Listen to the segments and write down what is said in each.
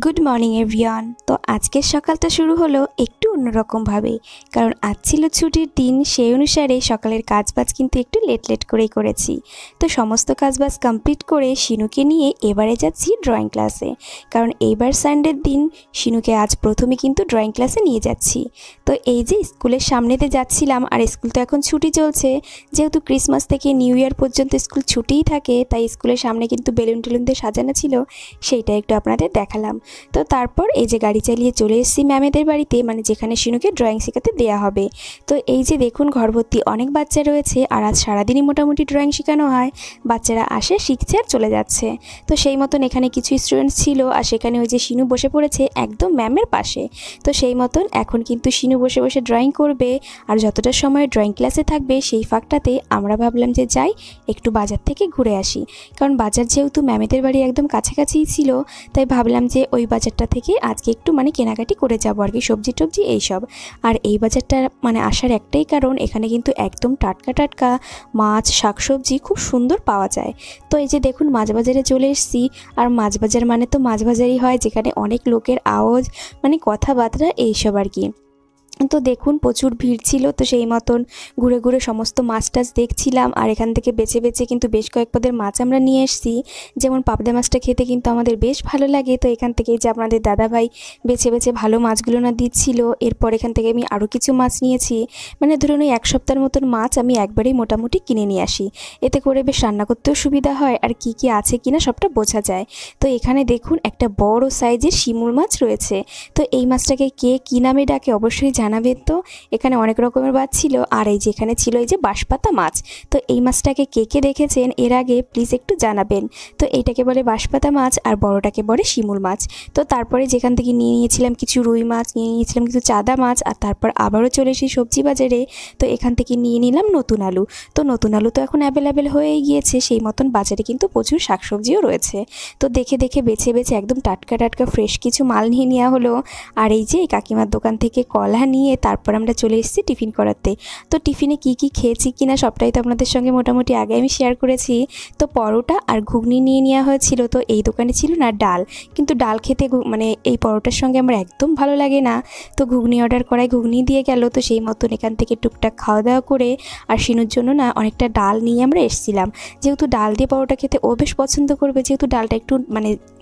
Good morning everyone. তো আজকের সকালটা শুরু হলো একটু অন্যরকমভাবে, কারণ আজ ছিল ছুটির দিন। সেই অনুসারে সকালের কাজবাজ কিন্তু একটু লেট করেই করেছি। তো সমস্ত কাজবাজ কমপ্লিট করে শিনুকে নিয়ে এবারে যাচ্ছি ড্রয়িং ক্লাসে, কারণ এইবার সানডের দিন শিনুকে আজ প্রথমে কিন্তু ড্রয়িং ক্লাসে নিয়ে যাচ্ছি। তো এই যে স্কুলের সামনেতে যাচ্ছিলাম, আর স্কুল তো এখন ছুটি চলছে, যেহেতু ক্রিসমাস থেকে নিউ ইয়ার পর্যন্ত স্কুল ছুটিই থাকে, তাই স্কুলের সামনে কিন্তু বেলুন টেলুন দিয়ে সাজানো ছিল, সেইটা একটু আপনাদের দেখালাম। তো তারপর এই যে গাড়ি চালিয়ে চলে এসেছি ম্যামেদের বাড়িতে, মানে যেখানে শিনুকে ড্রয়িং শেখাতে দেওয়া হবে। তো এই যে দেখুন ঘর ভর্তি অনেক বাচ্চা রয়েছে, আর আজ সারাদিনই মোটামুটি ড্রয়িং শেখানো হয়। বাচ্চারা আসে, শিখছে আর চলে যাচ্ছে। তো সেই মতন এখানে কিছু স্টুডেন্টস ছিল, আর সেখানে ওই যে শিনু বসে পড়েছে একদম ম্যামের পাশে। তো সেই মতন এখন কিন্তু শিনু বসে বসে ড্রয়িং করবে, আর যতটা সময় ড্রয়িং ক্লাসে থাকবে সেই ফাঁকটাতে আমরা ভাবলাম যে যাই একটু বাজার থেকে ঘুরে আসি, কারণ বাজার যেহেতু ম্যামেদের বাড়ি একদম কাছাকাছিই ছিল, তাই ভাবলাম যে ওই বাজারটা থেকে আজকে একটু কেনাকাটি করে যাবো আর কি, সবজি টবজি এইসব। আর এই বাজারটা আসার একটাই কারণ, এখানে কিন্তু একদম টাটকা টাটকা মাছ শাকসবজি খুব সুন্দর পাওয়া যায়। তো এই যে দেখুন মাছ বাজারে চলে এসেছি, আর মাছ বাজার তো মাছ বাজারই হয়, যেখানে অনেক লোকের আওয়াজ কথাবার্তা এইসব আর কি। তো দেখুন প্রচুর ভিড় ছিল, তো সেই মতন ঘুরে ঘুরে সমস্ত মাছ টাছ দেখছিলাম, আর এখান থেকে বেছে বেছে কিন্তু বেশ কয়েক পদের মাছ আমরা নিয়ে এসেছি। যেমন পাবদা মাছটা খেতে কিন্তু আমাদের বেশ ভালো লাগে, তো এখান থেকে যে আপনাদের দাদাভাই বেছে বেছে ভালো মাছগুলো দিচ্ছিল। এরপর এখান থেকে আমি আরও কিছু মাছ নিয়েছি, ধরুন ওই এক সপ্তাহের মতন মাছ আমি একবারেই মোটামুটি কিনে নিয়ে আসি, এতে করে বেশ রান্না করতেও সুবিধা হয়, আর কি কি আছে কিনা সবটা বোঝা যায়। তো এখানে দেখুন একটা বড় সাইজের শিমুল মাছ রয়েছে। তো এই মাছটাকে কে কী নামে ডাকে অবশ্যই জানাবেন। তো এখানে অনেক রকমের মাছ ছিল, আর এই যে এখানে ছিল এই যে বাঁশপাতা মাছ। তো এই মাছটাকে কে কে দেখেছেন এর আগে প্লিজ একটু জানাবেন। তো এইটাকে বলে বাঁশপাতা মাছ, আর বড়টাকে বলে শিমুল মাছ। তো তারপরে যেখান থেকে নিয়ে নিয়েছিলাম কিছু রুই মাছ, নিয়ে নিয়েছিলাম কিছু চাদা মাছ, আর তারপর আবারও চলে এসেছি সবজি বাজারে। তো এখান থেকে নিয়ে নিলাম নতুন আলু। তো নতুন আলু তো এখন অ্যাভেলেবেল হয়েই গিয়েছে, সেই মতন বাজারে কিন্তু প্রচুর শাকসবজিও রয়েছে। তো দেখে দেখে বেছে বেছে একদম টাটকা টাটকা ফ্রেশ কিছু মাল নিয়ে নেওয়া হলো। আর এই যে কাকিমার দোকান থেকে কলা নিয়ে তারপর আমরা চলে এসেছি টিফিন করাতে। তো টিফিনে কি কি খেয়েছি কিনা সবটাই তো আপনাদের সঙ্গে মোটামুটি আগে আমি শেয়ার করেছি। তো পরোটা আর ঘুগনি নিয়ে নেওয়া হয়েছিল। তো এই দোকানে ছিল না ডাল, কিন্তু ডাল খেতে এই পরোটার সঙ্গে আমার একদম ভালো লাগে না। তো ঘুগনি অর্ডার করায় ঘুগনি দিয়ে গেল। তো সেই মতন এখান থেকে টুকটাক খাওয়া দাওয়া করে আর শিনুর জন্য অনেকটা ডাল নিয়ে আমরা এসেছিলাম, যেহেতু ডাল দিয়ে পরোটা খেতে ও বেশ পছন্দ করবে, যেহেতু ডালটা একটু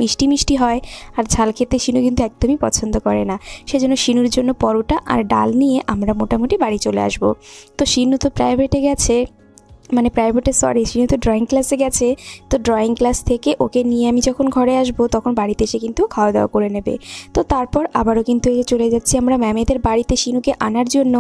মিষ্টি মিষ্টি হয়, আর ঝাল খেতে শিনু কিন্তু একদমই পছন্দ করে না। সেজন্য শিনুর জন্য পরোটা আর ডাল নিয়ে আমরা মোটামুটি বাড়ি চলে আসব। তো শিনু তো প্রাইভেটে গেছে, শিনু তো ড্রয়িং ক্লাসে গেছে। তো ড্রয়িং ক্লাস থেকে ওকে নিয়ে আমি যখন ঘরে আসব তখন বাড়িতে এসে কিন্তু খাওয়া দাওয়া করে নেবে। তো তারপর আবারও কিন্তু চলে যাচ্ছি আমরা ম্যামেদের বাড়িতে শিনুকে আনার জন্য,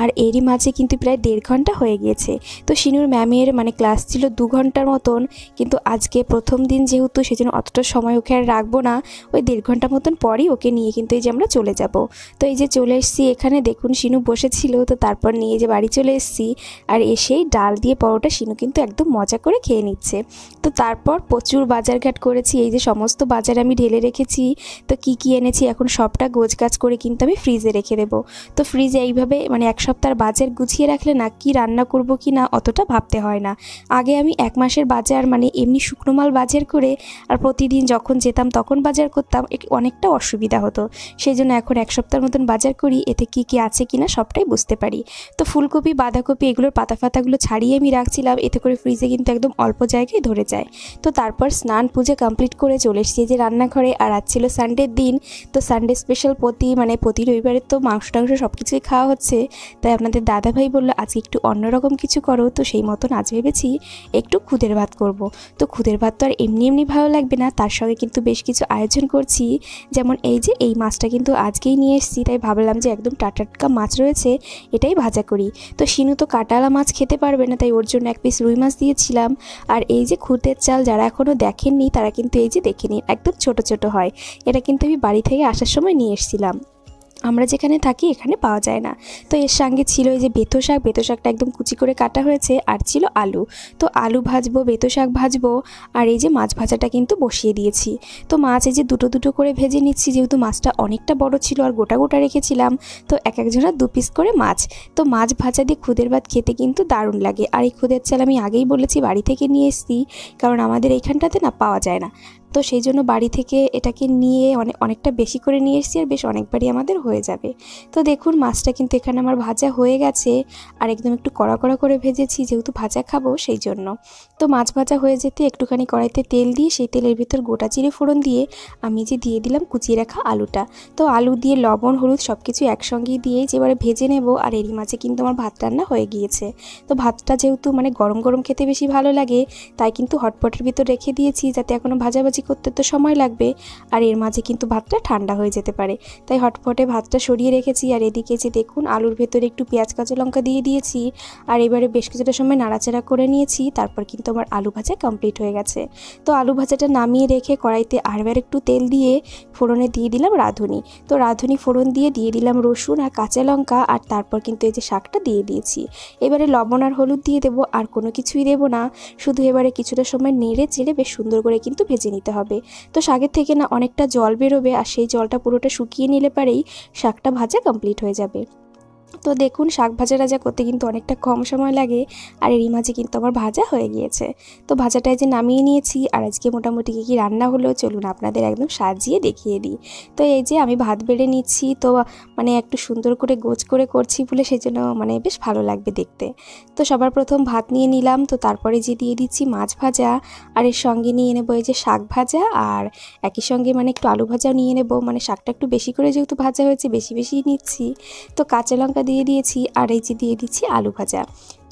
আর এরই মাঝে কিন্তু প্রায় 1.5 ঘন্টা হয়ে গিয়েছে। তো শিনুর ম্যামের ক্লাস ছিল 2 ঘন্টার মতন, কিন্তু আজকে প্রথম দিন যেহেতু সেজন্য অতটা সময় ওকে আর রাখবো না, ওই 1.5 ঘন্টা মতন পরই ওকে নিয়ে কিন্তু এই যে আমরা চলে যাব। তো এই যে চলে এসেছি, এখানে দেখুন শিনু বসেছিল। তো তারপর নিয়ে যে বাড়ি চলে এসেছি, আর এসেই ডাল দিয়ে পরোটা শিনু কিন্তু একদম মজা করে খেয়ে নিচ্ছে। তো তারপর প্রচুর বাজারঘাট করেছি, এই যে সমস্ত বাজার আমি ঢেলে রেখেছি। তো কি কি এনেছি এখন সবটা গোছগাছ করে কিন্তু আমি ফ্রিজে রেখে দেবো। তো ফ্রিজে এইভাবে এক সপ্তাহের বাজার গুছিয়ে রাখলে কি রান্না করব কি না অতটা ভাবতে হয় না। আগে আমি 1 মাসের বাজার এমনি শুকনো মাল বাজার করে আর প্রতিদিন যখন যেতাম তখন বাজার করতাম, অনেকটা অসুবিধা হতো। সেই জন্য এখন 1 সপ্তাহের মতন বাজার করি, এতে কি কি আছে কিনা সবটাই বুঝতে পারি। তো ফুলকপি বাঁধাকপি এগুলোর পাতা ফাতাগুলো ছাড়িয়ে আমি রাখছিলাম, এতে করে ফ্রিজে কিন্তু একদম অল্প জায়গায় ধরে যায়। তো তারপর স্নান পুজো কমপ্লিট করে চলে এসেছি যে রান্নাঘরে, আর আজ ছিল সানডের দিন। তো সানডে স্পেশাল প্রতি রবিবারে তো মাংস টাংস সব কিছুই খাওয়া হচ্ছে, তাই আপনাদের দাদাভাই বললো আজকে একটু অন্যরকম কিছু করো। তো সেই মতন আজ ভেবেছি একটু খুদের ভাত করব। তো খুদের ভাত তো আর এমনি এমনি ভালো লাগবে না, তার সঙ্গে কিন্তু বেশ কিছু আয়োজন করছি। যেমন এই যে এই মাছটা কিন্তু আজকেই নিয়ে এসেছি, তাই ভাবলাম যে একদম টাটকা মাছ রয়েছে, এটাই ভাজা করি। তো শিনু তো কাটালা মাছ খেতে পারবে না, তাই ওর জন্য 1 পিস রুই মাছ দিয়েছিলাম। আর এই যে খুদের চাল যারা এখনও দেখেননি তারা কিন্তু এই যে দেখে নিন, একদম ছোট ছোট হয়। এটা কিন্তু আমি বাড়ি থেকে আসার সময় নিয়ে এসেছিলাম, আমরা যেখানে থাকি এখানে পাওয়া যায় না। তো এর সঙ্গে ছিল এই যে বেতো শাকটা একদম কুচি করে কাটা হয়েছে, আর ছিল আলু। তো আলু ভাজবো, বেতো শাক ভাজবো, আর এই যে মাছ ভাজাটা কিন্তু বসিয়ে দিয়েছি। তো মাছ এই যে দুটো দুটো করে ভেজে নিচ্ছি, যেহেতু মাছটা অনেকটা বড় ছিল আর গোটা গোটা রেখেছিলাম। তো এক একজনের 2 পিস করে মাছ। তো মাছ ভাজা দিয়ে খুদের ভাত খেতে কিন্তু দারুণ লাগে। আর এই খুদের চাল আমি আগেই বলেছি বাড়ি থেকে নিয়ে এসেছি, কারণ আমাদের এইখানটাতে পাওয়া যায় না। তো সেই জন্য বাড়ি থেকে এটাকে নিয়ে অনেকটা বেশি করে নিয়ে এসেছি, আর বেশ অনেকবারই আমাদের হয়ে যাবে। তো দেখুন মাছটা কিন্তু এখানে আমার ভাজা হয়ে গেছে, আর একদম একটু কড়া কড়া করে ভেজেছি যেহেতু ভাজা খাবো সেই জন্য। তো মাছ ভাজা হয়ে যেতে একটুখানি কড়াইতে তেল দিয়ে সেই তেলের ভিতর গোটা জিরে ফোড়ন দিয়ে আমি যে দিয়ে দিলাম কুচিয়ে রাখা আলুটা। তো আলু দিয়ে লবণ হলুদ সব কিছু একসঙ্গেই দিয়ে এবারে ভেজে নেব। আর এরই মাঝে কিন্তু আমার ভাত রান্না হয়ে গিয়েছে। তো ভাতটা যেহেতু গরম গরম খেতে বেশি ভালো লাগে, তাই কিন্তু হটপটের ভিতর রেখে দিয়েছি, যাতে এখনও ভাজাভাজি করতে তো সময় লাগবে, আর এর মাঝে কিন্তু ভাতটা ঠান্ডা হয়ে যেতে পারে, তাই হটপটে ভাতটা সরিয়ে রেখেছি। আর এদিকে যে দেখুন আলুর ভেতরে একটু পেঁয়াজ কাঁচা লঙ্কা দিয়ে দিয়েছি, আর এবারে বেশ কিছুটা সময় নাড়াচাড়া করে নিয়েছি। তারপর কিন্তু আমার আলু ভাজা কমপ্লিট হয়ে গেছে। তো আলু ভাজাটা নামিয়ে রেখে কড়াইতে আরবার একটু তেল দিয়ে ফোড়নে দিয়ে দিলাম রাঁধুনি। তো রাঁধুনি ফোড়ন দিয়ে দিলাম রসুন আর কাঁচা লঙ্কা, আর তারপর কিন্তু এই যে শাকটা দিয়ে দিয়েছি। এবারে লবণ আর হলুদ দিয়ে দেবো, আর কোনো কিছুই দেবো না, শুধু এবারে কিছুটা সময় নেড়ে চেড়ে বেশ সুন্দর করে কিন্তু ভেজে নিতে হবে। তো শাকের থেকে অনেকটা জল বেরোবে, আর সেই জলটা পুরোটা শুকিয়ে নিলে পারেই শাকটা ভাজা কমপ্লিট হয়ে যাবে। তো দেখুন শাক ভাজা রাজা করতে কিন্তু অনেকটা কম সময় লাগে, আর এরই মাঝে কিন্তু আমার ভাজা হয়ে গিয়েছে। তো ভাজাটাই যে নামিয়ে নিয়েছি, আর আজকে মোটামুটি কী রান্না হলো চলুন আপনাদের একদম সাজিয়ে দেখিয়ে দিই। তো এই যে আমি ভাত বেড়ে নিচ্ছি, তো একটু সুন্দর করে গোছ করে করছি বলে সেই জন্য বেশ ভালো লাগবে দেখতে। তো সবার প্রথম ভাত নিয়ে নিলাম, তো তারপরে যে দিয়ে দিচ্ছি মাছ ভাজা, আর এর সঙ্গে নিয়ে নেবো এই যে শাক ভাজা, আর একই সঙ্গে একটু আলু ভাজাও নিয়ে নেবো। শাকটা একটু বেশি করে যেহেতু ভাজা হয়েছে বেশি বেশি নিচ্ছি। তো কাঁচা লঙ্কা দিয়ে দিয়েছি, আর এই যে দিয়ে দিচ্ছি আলু ভাজা।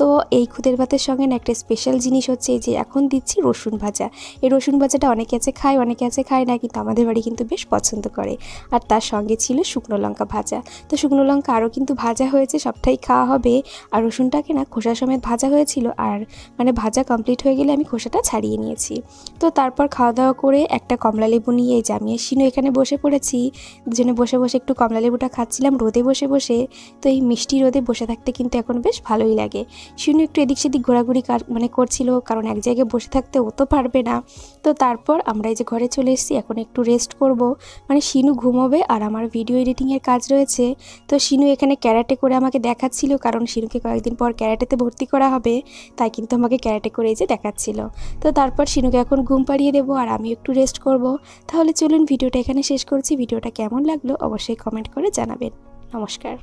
তো এই খুদের ভাতের সঙ্গে একটা স্পেশাল জিনিস হচ্ছে এই যে এখন দিচ্ছি রসুন ভাজা। এই রসুন ভাজাটা অনেকে আছে খায় অনেকে আছে খায় না, কিন্তু আমাদের বাড়ি কিন্তু বেশ পছন্দ করে। আর তার সঙ্গে ছিল শুকনো লঙ্কা ভাজা। তো শুকনো লঙ্কা আরও কিন্তু ভাজা হয়েছে, সবটাই খাওয়া হবে। আর রসুনটাকে খোসা সমেত ভাজা হয়েছিল, আর ভাজা কমপ্লিট হয়ে গেলে আমি খোসাটা ছাড়িয়ে নিয়েছি। তো তারপর খাওয়া দাওয়া করে একটা কমলা লেবু নিয়ে এই যে আমি আর শিনু এখানে বসে পড়েছি। দুজনে বসে বসে একটু কমলা লেবুটা খাচ্ছিলাম রোদে বসে বসে। তো এই মিষ্টি রোদে বসে থাকতে কিন্তু এখন বেশ ভালোই লাগে। শিনু একটু এদিক সেদিক ঘোরাঘুরি করছিল, কারণ এক জায়গায় বসে থাকতে ও তো পারবে না। তো তারপর আমরা এই যে ঘরে চলে এসেছি, এখন একটু রেস্ট করব। শিনু ঘুমোবে, আর আমার ভিডিও এডিটিংয়ের কাজ রয়েছে। তো শিনু এখানে ক্যারাটে করে আমাকে দেখাচ্ছিল, কারণ শিনুকে কয়েকদিন পর ক্যারাটেতে ভর্তি করা হবে, তাই কিন্তু আমাকে ক্যারাটে করে এই যে দেখাচ্ছিল। তো তারপর শিনুকে এখন ঘুম পাড়িয়ে দেবো, আর আমি একটু রেস্ট করব। তাহলে চলুন ভিডিওটা এখানে শেষ করছি। ভিডিওটা কেমন লাগলো অবশ্যই কমেন্ট করে জানাবেন। নমস্কার।